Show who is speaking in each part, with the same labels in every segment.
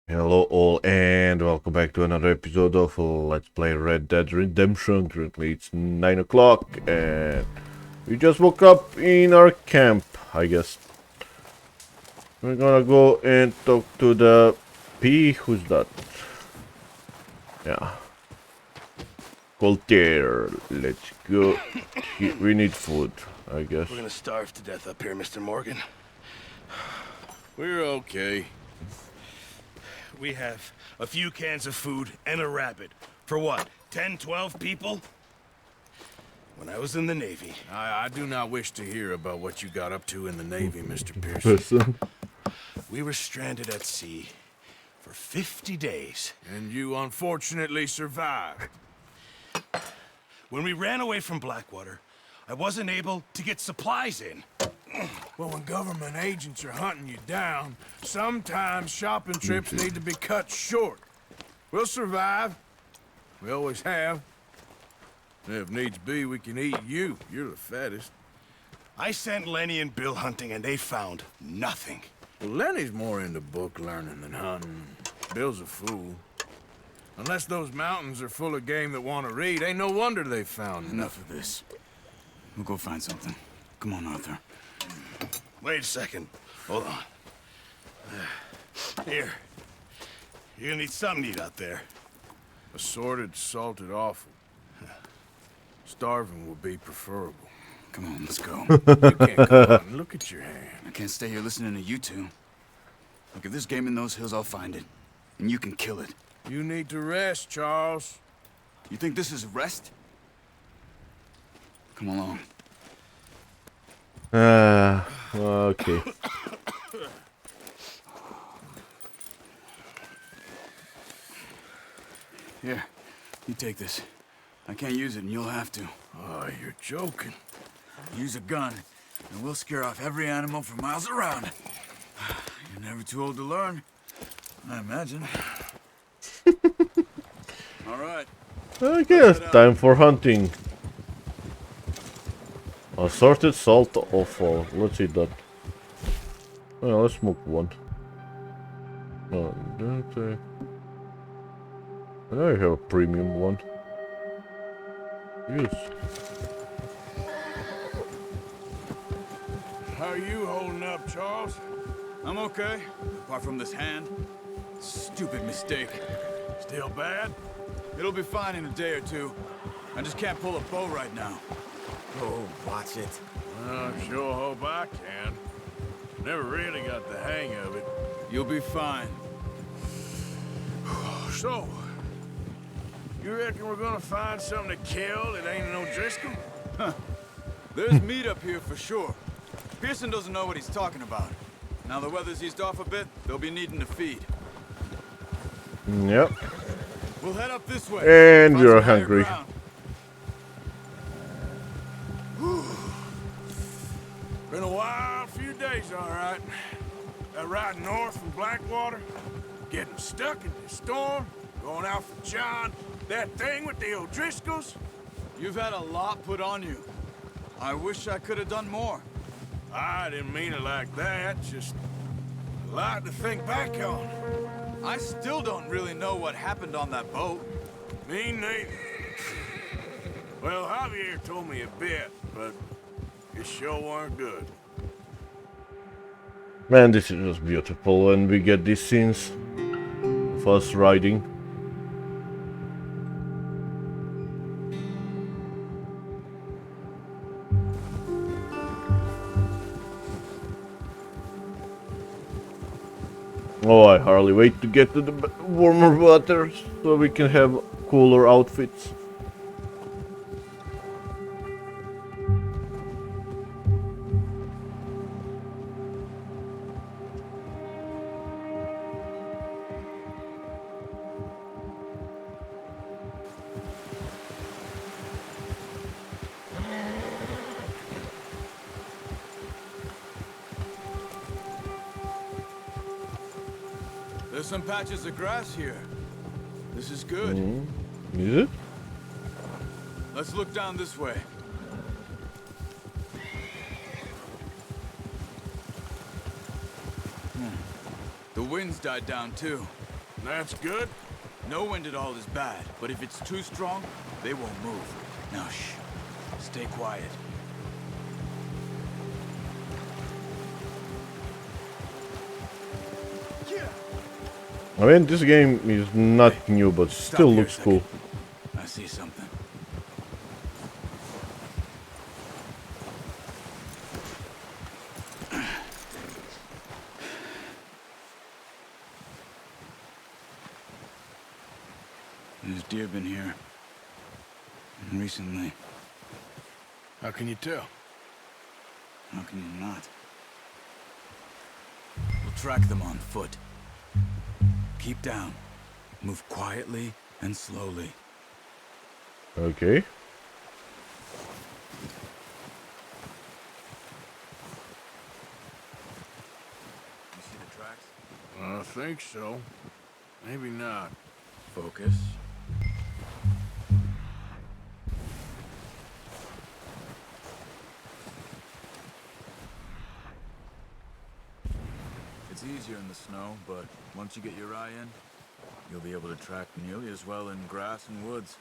Speaker 1: Hello all and welcome back to another episode of Let's Play Red Dead Redemption. Currently it's 9 o'clock and we just woke up in our camp, I guess. We're gonna go and talk to the P. Who's that? Yeah. Coltier. Let's go. We need food, I guess.
Speaker 2: We're gonna starve to death up here, Mr. Morgan. We're okay. We have a few cans of food and a rabbit. For what, 10, 12 people? When I was in the Navy.
Speaker 3: I do not wish to hear about what you got up to in the Navy, Mr. Pearson.
Speaker 2: We were stranded at sea for 50 days.
Speaker 3: And you unfortunately survived.
Speaker 2: When we ran away from Blackwater, I wasn't able to get supplies in.
Speaker 3: Well, when government agents are hunting you down, sometimes shopping trips need to be cut short. We'll survive. We always have. If needs be, we can eat you. You're the fattest.
Speaker 2: I sent Lenny and Bill hunting and they found nothing.
Speaker 3: Well, Lenny's more into book learning than hunting. Bill's a fool. Unless those mountains are full of game that want to read, ain't no wonder they found
Speaker 4: Enough of this. We'll go find something. Come on, Arthur.
Speaker 2: Wait a second. Hold on. Here. You're gonna need something to eat out there.
Speaker 3: Assorted, salted offal. Starving would be preferable.
Speaker 4: Come on, let's go.
Speaker 3: You can't come on. Look at your hand.
Speaker 4: I can't stay here listening to you two. Look, if there's game in those hills, I'll find it. And you can kill it.
Speaker 3: You need to rest, Charles.
Speaker 4: You think this is rest? Come along.
Speaker 1: Okay.
Speaker 4: Here, you take this. I can't use it, and you'll have to.
Speaker 3: Oh, you're joking.
Speaker 4: Use a gun, and we'll scare off every animal for miles around. You're never too old to learn, I imagine. All right.
Speaker 1: I guess time for hunting. Assorted salt offal. Let's eat that. Well, let's smoke one. Oh, don't I have a premium one? Yes.
Speaker 3: How are you holding up, Charles?
Speaker 4: I'm okay, apart from this hand. Stupid mistake.
Speaker 3: Still bad?
Speaker 4: It'll be fine in a day or two. I just can't pull a bow right now.
Speaker 5: Oh, watch it.
Speaker 3: I sure hope I can. Never really got the hang of it.
Speaker 4: You'll be fine.
Speaker 3: So, you reckon we're gonna find something to kill that ain't no Driscoll?
Speaker 4: There's meat up here for sure. Pearson doesn't know what he's talking about. Now the weather's eased off a bit, they'll be needing to feed.
Speaker 1: Yep.
Speaker 4: We'll head up this way.
Speaker 1: And
Speaker 4: Find
Speaker 1: you're
Speaker 4: some higher
Speaker 1: hungry.
Speaker 4: ground.
Speaker 3: Been a wild few days, all right. That ride north from Blackwater, getting stuck in the storm, going out for John, that thing with the O'Driscolls.
Speaker 4: You've had a lot put on you. I wish I could have done more.
Speaker 3: I didn't mean it like that, just a lot to think back on.
Speaker 4: I still don't really know what happened on that boat.
Speaker 3: Me neither. Well, Javier told me a bit, but it sure weren't good.
Speaker 1: Man, this is just beautiful when we get these scenes of us riding. Oh, I hardly wait to get to the warmer water so we can have cooler outfits.
Speaker 4: There's some patches of grass here. This is good.
Speaker 1: Is it?
Speaker 4: Let's look down this way. The wind's died down too.
Speaker 3: That's good.
Speaker 4: No wind at all is bad, but if it's too strong, they won't move. Now, shh. Stay quiet.
Speaker 1: I mean, this game is not new, but
Speaker 4: Stop
Speaker 1: still
Speaker 4: here a
Speaker 1: looks cool.
Speaker 4: second. I see something. There's deer been here. Recently.
Speaker 3: How can you tell?
Speaker 4: How can you not? We'll track them on foot. Keep down. Move quietly and slowly.
Speaker 1: Okay.
Speaker 4: You see the tracks?
Speaker 3: I think so. Maybe not.
Speaker 4: Focus. It's easier in the snow, but once you get your eye in, you'll be able to track nearly as well in grass and woods.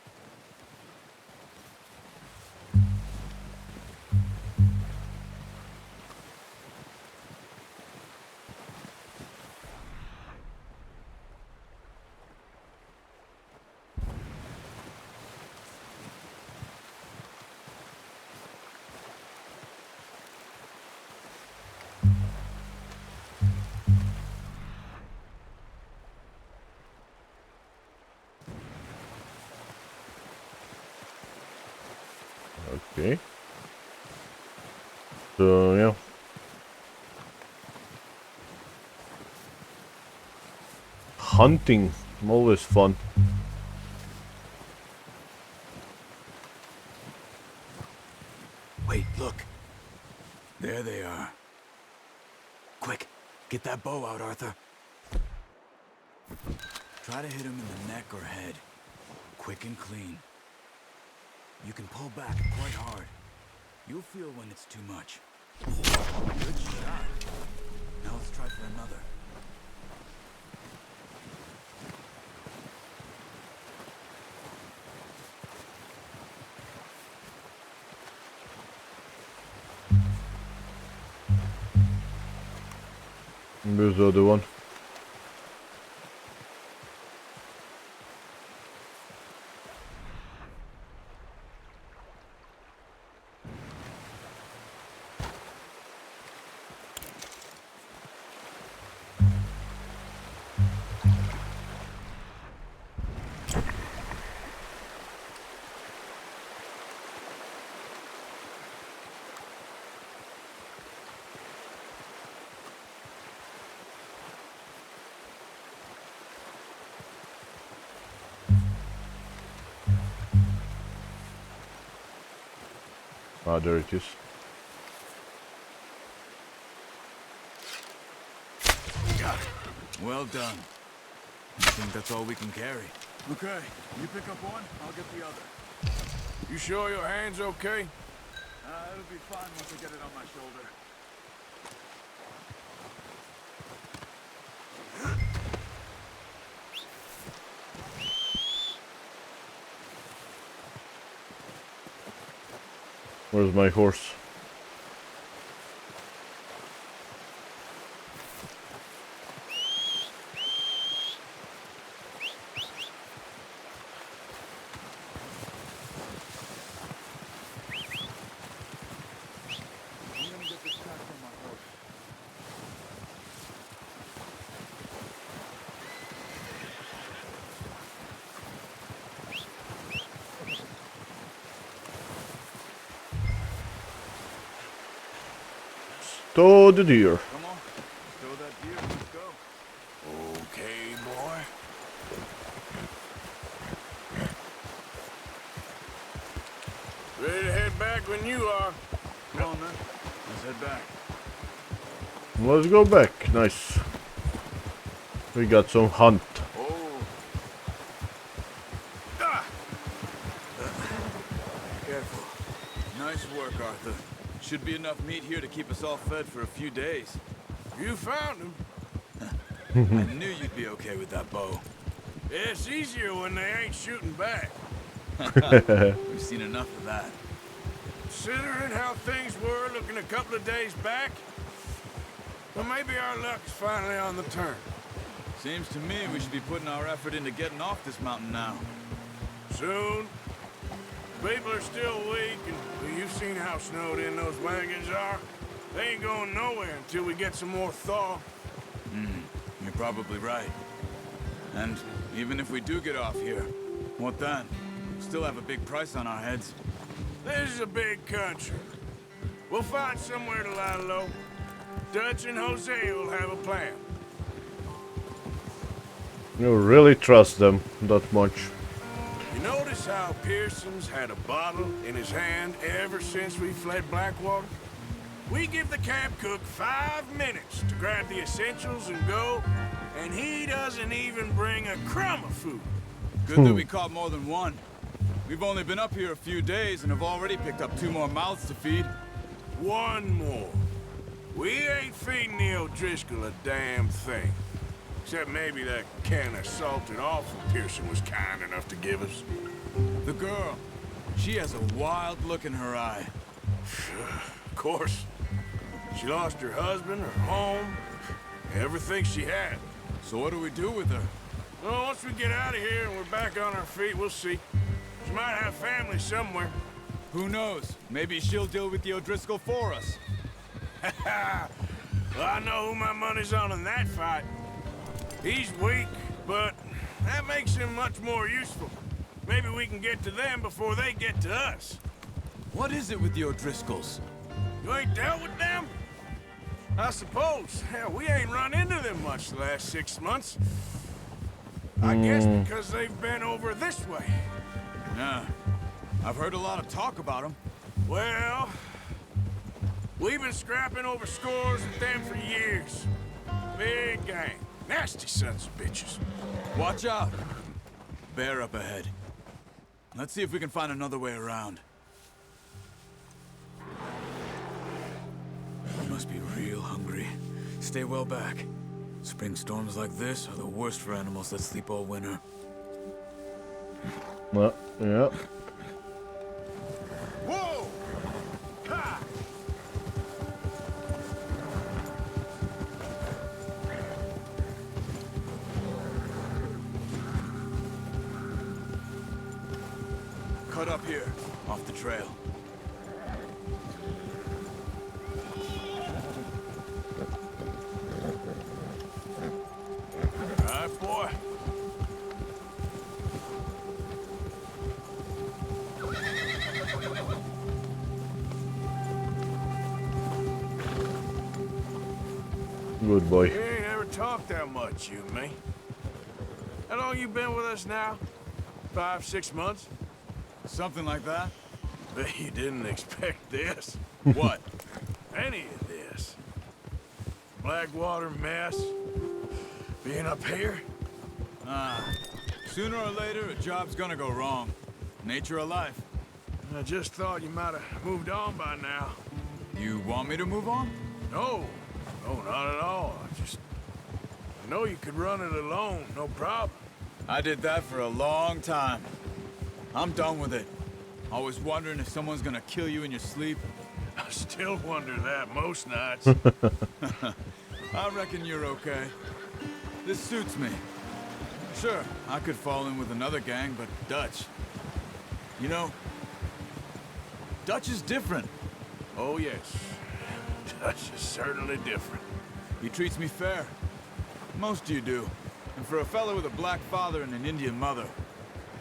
Speaker 1: Okay. So, yeah. Hunting, always fun.
Speaker 4: Wait, look. There they are. Quick, get that bow out, Arthur. Try to hit him in the neck or head. Quick and clean. You can pull back quite hard. You'll feel when it's too much. Good shot. Now let's try for another.
Speaker 1: There's the other one. Ah, there it is.
Speaker 3: Got it.
Speaker 4: Well done. I think that's all we can carry. Okay, you pick up one, I'll get the other.
Speaker 3: You sure your hand's okay?
Speaker 4: It'll be fine once I get it on my shoulder.
Speaker 1: Where's my horse?
Speaker 4: I'm gonna get this track from my horse.
Speaker 1: Stow the deer.
Speaker 4: Come on, stow that deer, let's go.
Speaker 3: Okay, boy. Ready to head back when you are.
Speaker 4: Come on, man. Let's head back.
Speaker 1: Let's go back. Nice. We got some hunt.
Speaker 4: Oh. Careful. Nice work, Arthur. Should be enough meat here to keep us all fed for a few days.
Speaker 3: You found him.
Speaker 4: I knew you'd be okay with that bow.
Speaker 3: It's easier when they ain't shooting back.
Speaker 4: We've seen enough of that.
Speaker 3: Considering how things were looking a couple of days back, well, maybe our luck's finally on the turn.
Speaker 4: Seems to me we should be putting our effort into getting off this mountain now.
Speaker 3: Soon. People are still weak, and well, you've seen how snowed in those wagons are. They ain't going nowhere until we get some more thaw.
Speaker 4: You're probably right. And even if we do get off here, what then? Still have a big price on our heads.
Speaker 3: This is a big country. We'll find somewhere to lie low. Dutch and Jose will have a plan.
Speaker 1: You really trust them that much?
Speaker 3: You notice how Pearson's had a bottle in his hand ever since we fled Blackwater? We give the camp cook 5 minutes to grab the essentials and go, and he doesn't even bring a crumb of food.
Speaker 4: Good that we caught more than one. We've only been up here a few days and have already picked up 2 more mouths to feed.
Speaker 3: One more. We ain't feeding the O'Driscoll a damn thing. Except maybe that can of salted offal Pearson was kind enough to give us.
Speaker 4: The girl, she has a wild look in her eye.
Speaker 3: Of course. She lost her husband, her home, everything she had.
Speaker 4: So what do we do with her?
Speaker 3: Well, once we get out of here and we're back on our feet, we'll see. She might have family somewhere.
Speaker 4: Who knows? Maybe she'll deal with the O'Driscoll for us.
Speaker 3: Well, I know who my money's on in that fight. He's weak, but that makes him much more useful. Maybe we can get to them before they get to us.
Speaker 4: What is it with the O'Driscolls?
Speaker 3: You ain't dealt with them? I suppose. Hell, we ain't run into them much the last 6 months. I guess because they've been over this way.
Speaker 4: Yeah, I've heard a lot of talk about them.
Speaker 3: Well, we've been scrapping over scores with them for years. Big gang. Nasty sons of bitches.
Speaker 4: Watch out. Bear up ahead. Let's see if we can find another way around. You must be real hungry. Stay well back. Spring storms like this are the worst for animals that sleep all winter.
Speaker 1: Well, yeah.
Speaker 3: Whoa! Ha!
Speaker 4: Cut up here, off the trail.
Speaker 3: All right, boy.
Speaker 1: Good boy.
Speaker 3: We ain't ever talked that much, you and me. How long you been with us now? 5, 6 months?
Speaker 4: Something like that?
Speaker 3: Bet you didn't expect this.
Speaker 4: What?
Speaker 3: Any of this. Blackwater mess. Being up here.
Speaker 4: Sooner or later, a job's gonna go wrong. Nature of life.
Speaker 3: I just thought you might have moved on by now.
Speaker 4: You want me to move on?
Speaker 3: No. No, not at all. I know you could run it alone, no problem.
Speaker 4: I did that for a long time. I'm done with it. Always wondering if someone's gonna kill you in your sleep.
Speaker 3: I still wonder that most nights.
Speaker 4: I reckon you're okay. This suits me. Sure, I could fall in with another gang, but Dutch... You know, Dutch is different.
Speaker 3: Oh, yes. Dutch is certainly different.
Speaker 4: He treats me fair. Most of you do. And for a fella with a black father and an Indian mother,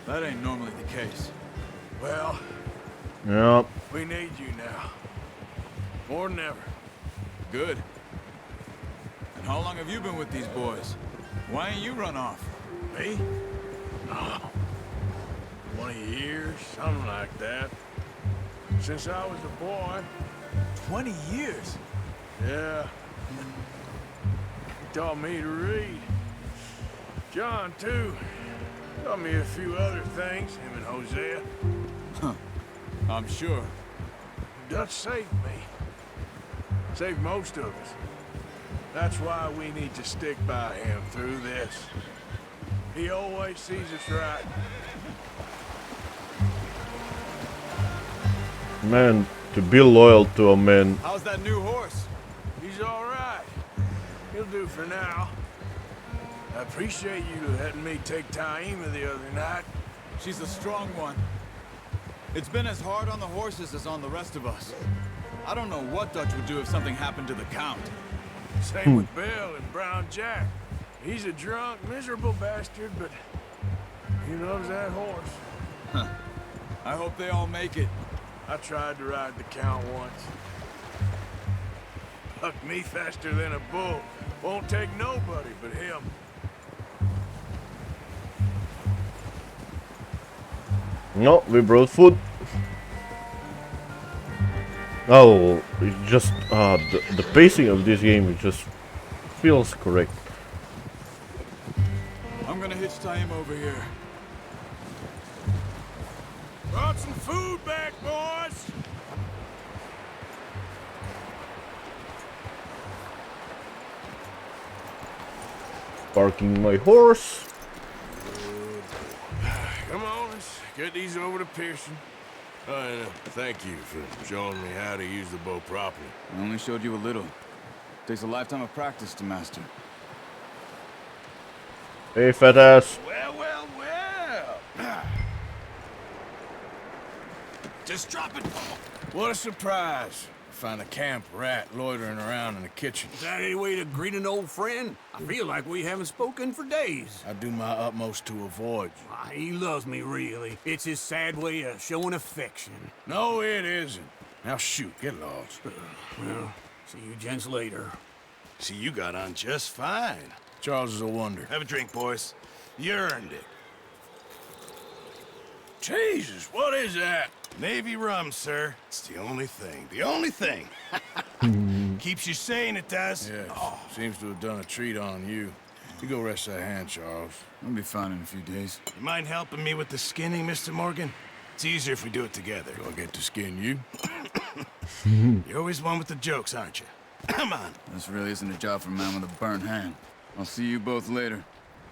Speaker 4: that ain't normally the case.
Speaker 3: Well,
Speaker 1: Yep.
Speaker 3: we need you now. More than ever.
Speaker 4: Good. And how long have you been with these boys? Why ain't you run off?
Speaker 3: Me? Oh, 20 years, something like that. Since I was a boy.
Speaker 4: 20 years?
Speaker 3: Yeah. He taught me to read. John, too. Taught me a few other things, him and Hosea.
Speaker 4: I'm sure.
Speaker 3: Dutch saved me. Saved most of us. That's why we need to stick by him through this. He always sees us right.
Speaker 1: Man, to be loyal to a man.
Speaker 5: How's that new horse?
Speaker 3: He's all right. He'll do for now. I appreciate you letting me take Taima the other night.
Speaker 5: She's a strong one. It's been as hard on the horses as on the rest of us. I don't know what Dutch would do if something happened to the Count.
Speaker 3: Same with Bill and Brown Jack. He's a drunk, miserable bastard, but he loves that horse.
Speaker 5: I hope they all make it.
Speaker 3: I tried to ride the Count once. Bucked me faster than a bull. Won't take nobody but him.
Speaker 1: No, we brought food. Oh, it's just the pacing of this game it just feels correct.
Speaker 5: I'm gonna hitch Taima over here.
Speaker 3: Brought some food back, boys!
Speaker 1: Parking my horse.
Speaker 3: Come on, let's get these over to Pearson. And thank you for showing me how to use the bow properly.
Speaker 5: I only showed you a little. Takes a lifetime of practice to master.
Speaker 1: Hey, fat ass.
Speaker 2: Well, well, well. Just drop it.
Speaker 3: What a surprise. Find a camp rat loitering around in the kitchen.
Speaker 6: Is that any way to greet an old friend? I feel like we haven't spoken for days.
Speaker 3: I do my utmost to avoid you.
Speaker 6: Ah, he loves me, really. It's his sad way of showing affection.
Speaker 3: No, it isn't. Now shoot, get lost.
Speaker 6: Well, see you gents later.
Speaker 2: See, you got on just fine.
Speaker 3: Charles is a wonder.
Speaker 2: Have a drink, boys. You earned it.
Speaker 3: Jesus, what is that?
Speaker 2: Navy rum, sir. It's the only thing. The only thing. Keeps you sane, it does.
Speaker 3: Yes, seems to have done a treat on you. You go rest that hand, Charles.
Speaker 5: I'll be fine in a few days.
Speaker 2: You mind helping me with the skinning, Mr. Morgan? It's easier if we do it together.
Speaker 3: Do I get to skin you?
Speaker 2: You're always one with the jokes, aren't you? Come on.
Speaker 5: This really isn't a job for a man with a burnt hand. I'll see you both later.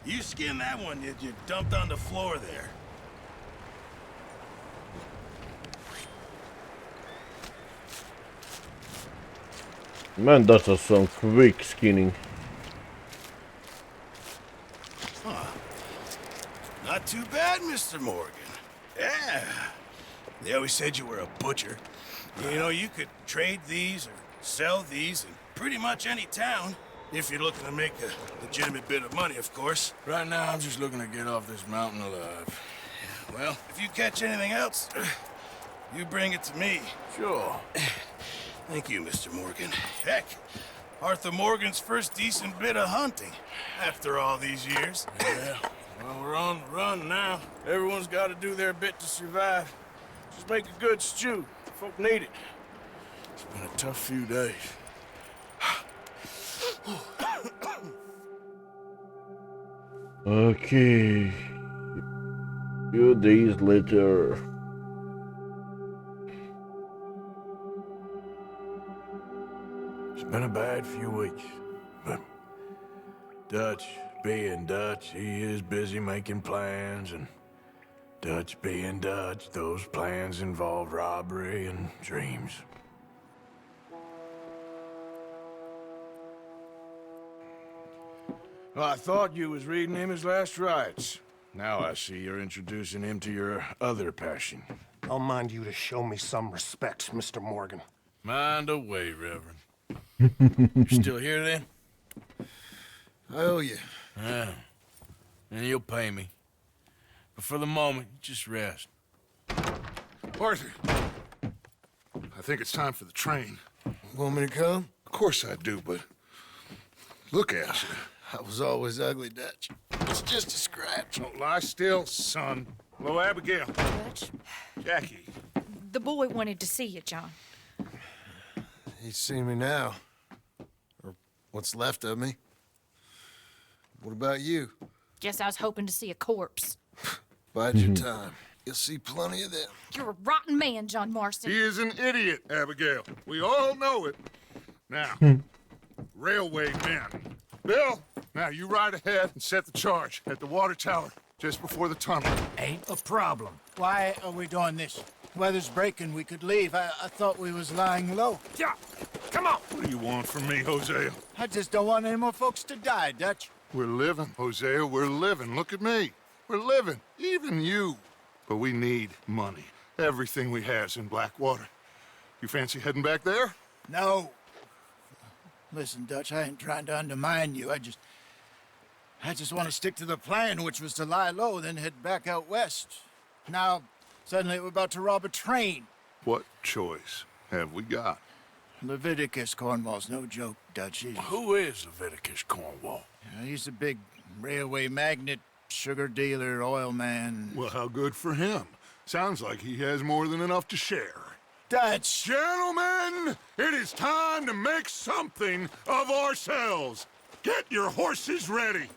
Speaker 2: You skin that one you dumped on the floor there.
Speaker 1: Man, that was some quick skinning.
Speaker 2: Not too bad, Mr. Morgan. Yeah. They always said you were a butcher. You know, you could trade these or sell these in pretty much any town. If you're looking to make a legitimate bit of money, of course.
Speaker 3: Right now, I'm just looking to get off this mountain alive.
Speaker 2: Well, if you catch anything else, you bring it to me.
Speaker 3: Sure.
Speaker 2: Thank you, Mr. Morgan. Heck, Arthur Morgan's first decent bit of hunting after all these years.
Speaker 3: Yeah. Well, we're on the run now. Everyone's got to do their bit to survive. Just make a good stew. Folk need it. It's been a tough few days.
Speaker 1: Okay. Few days later.
Speaker 3: It's been a bad few weeks, but Dutch being Dutch, he is busy making plans, and Dutch being Dutch, those plans involve robbery and dreams. Well, I thought you was reading him his last rites. Now I see you're introducing him to your other passion.
Speaker 7: I'll mind you to show me some respect, Mr. Morgan.
Speaker 3: Mind away, Reverend. You still here, then?
Speaker 2: I owe you.
Speaker 3: Yeah. And you'll pay me. But for the moment, just rest.
Speaker 8: Arthur, I think it's time for the train.
Speaker 2: Want me to come?
Speaker 8: Of course I do, but look at you.
Speaker 2: I was always ugly, Dutch. It's just a scratch.
Speaker 8: Don't lie still, son. Hello, Abigail.
Speaker 9: Dutch,
Speaker 8: Jackie.
Speaker 9: the boy wanted to see you, John.
Speaker 2: He's seen me now. Or what's left of me. What about you?
Speaker 9: Guess I was hoping to see a corpse.
Speaker 2: Bide your time. You'll see plenty of them.
Speaker 9: You're a rotten man, John Marston.
Speaker 8: He is an idiot, Abigail. We all know it. Now, railway men. Bill, now you ride ahead and set the charge at the water tower just before the tunnel.
Speaker 3: Ain't a problem.
Speaker 10: Why are we doing this? Weather's breaking. We could leave. I thought we was lying low.
Speaker 3: Yeah, come on.
Speaker 8: What do you want from me, Hosea?
Speaker 10: I just don't want any more folks to die, Dutch.
Speaker 8: We're living, Hosea, we're living. Look at me. We're living, even you. But we need money. Everything we has in Blackwater. You fancy heading back there?
Speaker 10: No. Listen, Dutch, I ain't trying to undermine you. I just want to stick to the plan, which was to lie low, then head back out west. Now, suddenly we're about to rob a train.
Speaker 8: What choice have we got?
Speaker 10: Leviticus Cornwall's no joke, Dutch.
Speaker 3: Who is Leviticus Cornwall?
Speaker 10: He's a big railway magnate, sugar dealer, oil man.
Speaker 8: Well, how good for him. Sounds like he has more than enough to share.
Speaker 10: Dutch!
Speaker 8: Gentlemen, it is time to make something of ourselves. Get your horses ready.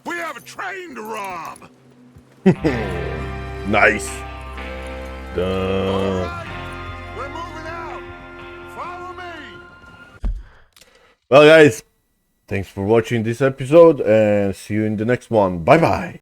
Speaker 8: We have a train to rob.
Speaker 1: Nice.
Speaker 8: All right, we're moving out. Follow me.
Speaker 1: Well, guys, thanks for watching this episode and see you in the next one. Bye bye.